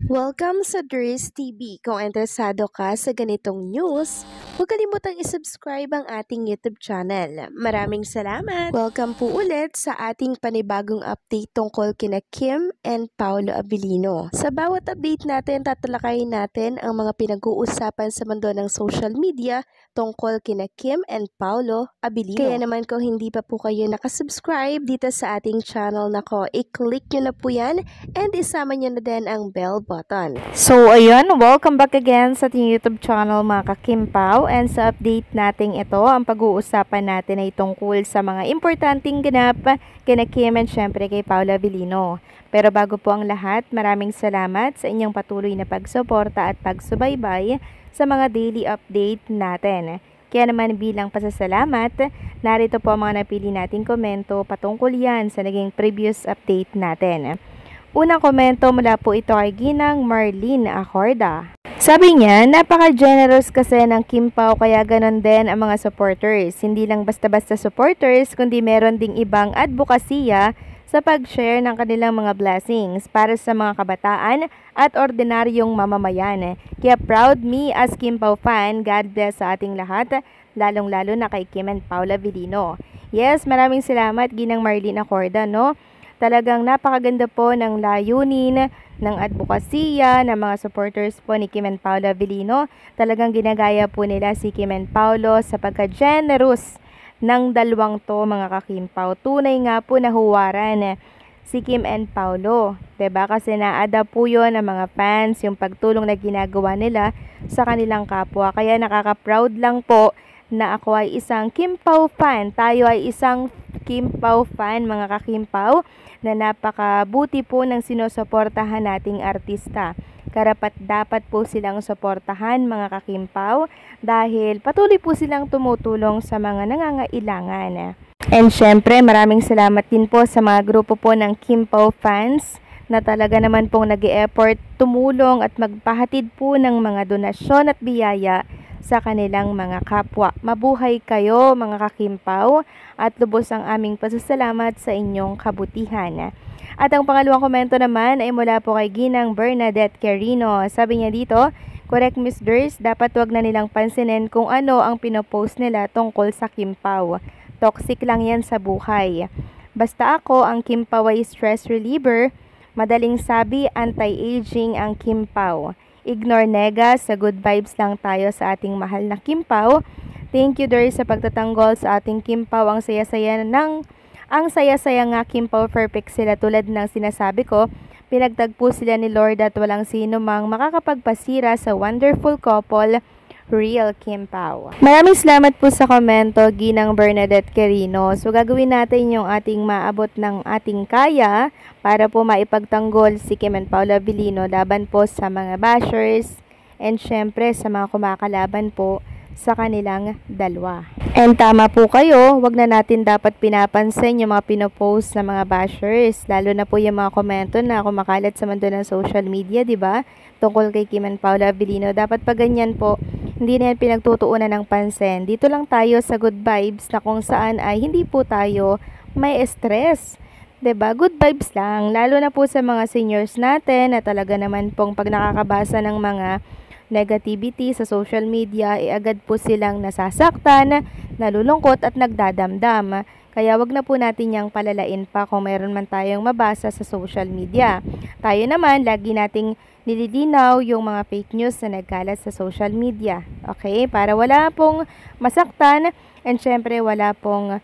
Welcome sa Dries TV. Kung interesado ka sa ganitong news, huwag kalimutang isubscribe ang ating YouTube channel. Maraming salamat! Welcome po ulit sa ating panibagong update tungkol kina Kim and Paolo Abilino. Sa bawat update natin, tatalakayin natin ang mga pinag-uusapan sa mundo ng social media tungkol kina Kim and Paolo Abilino. Kaya naman kung hindi pa po kayo nakasubscribe dito sa ating channel nako, i-click nyo na po yan and isama nyo na din ang bell button. So ayun, welcome back again sa ating YouTube channel mga kakimpaw, and sa update natin ito, ang pag-uusapan natin ay tungkol sa mga importanteng ganap kina Kim and syempre kay Paolo Abilino. Pero bago po ang lahat, maraming salamat sa inyong patuloy na pagsuporta at pagsubaybay sa mga daily update natin. Kaya naman bilang pasasalamat, narito po ang mga napili nating komento patungkol yan sa naging previous update natin. Unang komento mula po ito kay Ginang Marlene Acorda. Sabi niya, napaka-generous kasi ng Kim Pao kaya ganon din ang mga supporters. Hindi lang basta-basta supporters, kundi meron ding ibang advokasya sa pag-share ng kanilang mga blessings para sa mga kabataan at ordinaryong mamamayan. Kaya proud me as Kim Pao fan, God bless sa ating lahat, lalong-lalo na kay Kim and Paolo Abilino. Yes, maraming salamat Ginang Marlene Acorda, no? Talagang napakaganda po ng layunin ng advokasya ng mga supporters po ni Kim and Paolo Abilino. Talagang ginagaya po nila si Kim and Paolo sa pagka-generous ng dalawang to mga kakimpaw. Tunay nga po na huwaran si Kim and Paolo. Diba? Kasi naada po yun ng mga fans yung pagtulong na ginagawa nila sa kanilang kapwa. Kaya nakaka-proud lang po na ako ay isang Kim Pao fan. Tayo ay isang Kim Pao fan mga kakimpaw na napakabuti po ng sinusuportahan nating artista. Karapat dapat po silang suportahan mga kakimpaw dahil patuloy po silang tumutulong sa mga nangangailangan. And syempre maraming salamat din po sa mga grupo po ng Kim Pao fans na talaga naman pong nag-e-effort tumulong at magpahatid po ng mga donasyon at biyaya sa kanilang mga kapwa. Mabuhay kayo mga kakimpaw at lubos ang aming pasasalamat sa inyong kabutihan. At ang pangalawang komento naman ay mula po kay Ginang Bernadette Quirino. Sabi niya dito, correct Miss Durs, dapat wag na nilang pansinin kung ano ang pinopost nila tungkol sa Kimpaw. Toxic lang yan sa buhay. Basta ako, ang Kimpaw ay stress reliever. Madaling sabi, anti-aging ang Kimpaw. Ignore nega, sa good vibes lang tayo sa ating mahal na Kimpaw. Thank you Doris sa pagtatanggol sa ating Kimpaw. Ang saya-saya nga Kimpaw, perfect sila tulad ng sinasabi ko. Pinagtagpo sila ni Lord at walang sino mang makakapagpasira sa wonderful couple, Real Kimpaw. Maraming salamat po sa komento, Ginang Bernadette Quirino. So gagawin natin yung ating maabot ng ating kaya para po maipagtanggol si Kim and Paolo Abilino laban po sa mga bashers and syempre sa mga kumakalaban po sa kanilang dalawa. And tama po kayo, wag na natin dapat pinapansin yung mga pinopost na mga bashers, lalo na po yung mga komento na kumakalat sa mundo ng social media, di ba? Tungkol kay Kim and Paolo Abilino. Dapat pa ganyan po, hindi na yan pinagtutuunan ng pansin. Dito lang tayo sa good vibes na kung saan ay hindi po tayo may stress. 'Di ba? Good vibes lang, lalo na po sa mga seniors natin na talaga naman pong pag nakakabasa ng mga negativity sa social media, agad po silang nasasaktan, nalulungkot at nagdadamdam. Kaya wag na po natin yang palalain pa kung mayroon man tayong mabasa sa social media. Tayo naman, lagi nating nililinaw yung mga fake news na nagkalat sa social media. Okay? Para wala pong masaktan and syempre wala pong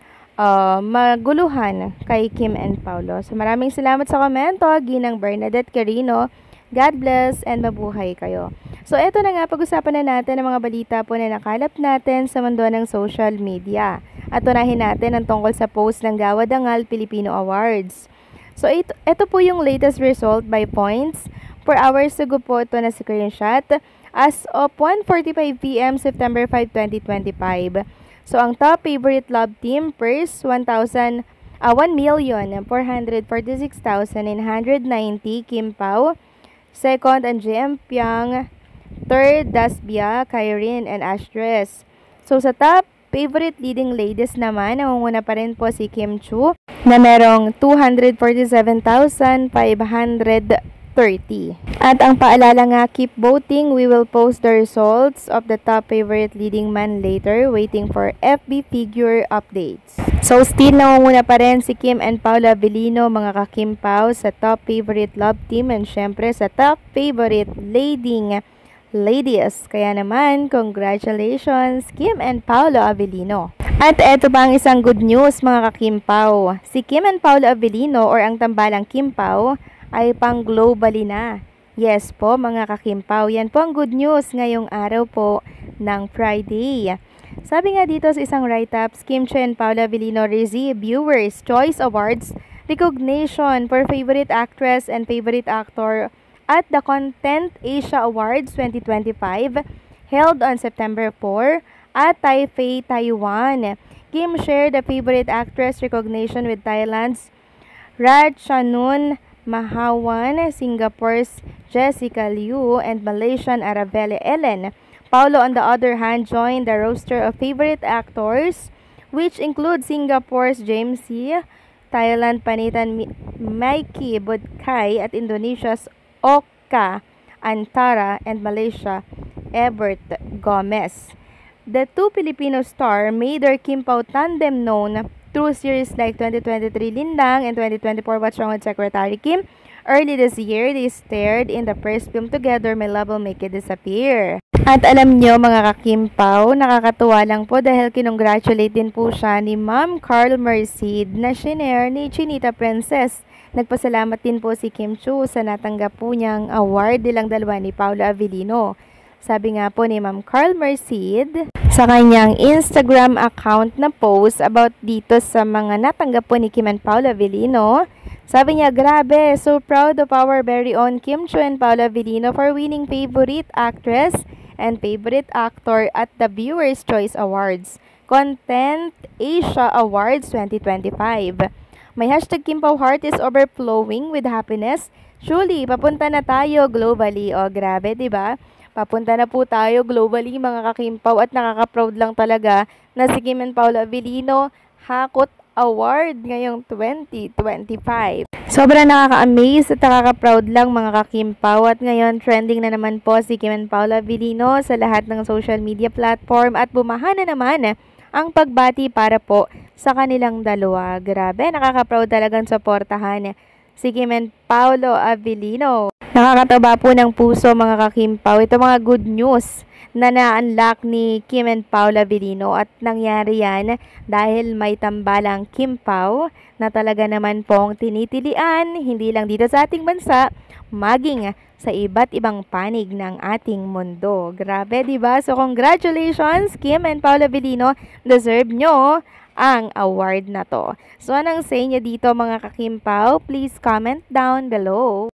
maguluhan kay Kim and Paolo. So maraming salamat sa komento, Ginang Bernadette Quirino. God bless and mabuhay kayo. So eto na nga, pag-usapan na natin ang mga balita po na nakalap natin sa mundo ng social media. At unahin natin ang tungkol sa post ng Gawa Dangal Filipino Awards. So ito po yung latest result by points. 4 hours ago po ito na screenshot as of 1:45 PM September 5, 2025. So ang top favorite love team first 1,446,990 Kim Pao. Second, ang JM Piang. Third, Dasbia, Kyrene, and Astres. So sa top favorite leading ladies naman, nangunguna pa rin po si Kim Chu na merong 247,500 30. At ang paalala nga, keep voting. We will post the results of the top favorite leading man later. Waiting for FB figure updates. So still nangunguna pa rin si Kim and Paula Avellino, mga kakimpaw, sa top favorite love team and syempre sa top favorite ladies. Kaya naman, congratulations Kim and Paula Avellino. At eto pa ang isang good news, mga kakimpaw. Si Kim and Paula Avellino or ang tambalang Kimpaw ay pang globally na. Yes po, mga kakimpaw, yan po ang good news ngayong araw po ng Friday. Sabi nga dito sa isang write-up, Kim Chiu and Paula Avellino receive Viewers' Choice Awards recognition for Favorite Actress and Favorite Actor at the Content Asia Awards 2025 held on September 4 at Taipei, Taiwan. Kim shared the Favorite Actress recognition with Thailand's Ratchanorn Mahawan, Singapore's Jessica Liu, and Malaysian Arabelle Ellen. Paolo, on the other hand, joined the roster of favorite actors, which include Singapore's James Yee, Thailand Panitan Mikey Budkai, at Indonesia's Oka Antara, and Malaysia Ebert Gomez. The two Filipino stars made their Kimpaw tandem known through series like 2023 Lindang and 2024 What's Wrong with Secretary Kim. Early this year, they starred in the first film together, My Love Will Make It Disappear. At alam nyo, mga kakimpaw, nakakatuwa lang po dahil kinongratulate din po siya ni Ma'am Carl Merced na shinare ni Chinita Princess. Nagpasalamat din po si Kim Chiu sa natanggap po niyang award nilang dalawa ni Paula Avellino. Sabi nga po ni Ma'am Carl Merced sa kanyang Instagram account na post about dito sa mga natanggap po ni Kim and Paula Avellino. Sabi niya, grabe, so proud of our very own Kim Chiu and Paula Avellino for winning Favorite Actress and Favorite Actor at the Viewers' Choice Awards, Content Asia Awards 2025. My hashtag Kimpaw heart is overflowing with happiness. Surely, papunta na tayo globally. O, grabe, diba? Papunta na po tayo globally, mga kakimpaw, at nakaka-proud lang talaga na si Kim and Paula Avellino hakot award ngayong 2025. Sobrang nakaka-amaze at nakaka-proud lang, mga kakimpaw, at ngayon trending na naman po si Kim and Paula Avellino sa lahat ng social media platform at bumaha na naman ang pagbati para po sa kanilang dalawa. Grabe, nakaka-proud talagang suportahan si Kim and Paula Avellino. Nakakataba po ng puso, mga kakimpaw. Ito mga good news na na-unlock ni Kim and Paula Avellino at nangyari yan dahil may tambalang Kimpaw na talaga naman pong tinitilian hindi lang dito sa ating bansa, maging sa iba't ibang panig ng ating mundo. Grabe, diba? So congratulations Kim and Paula Avellino, deserve nyo ang award na to. So anong say nyo dito, mga kakimpaw? Please comment down below.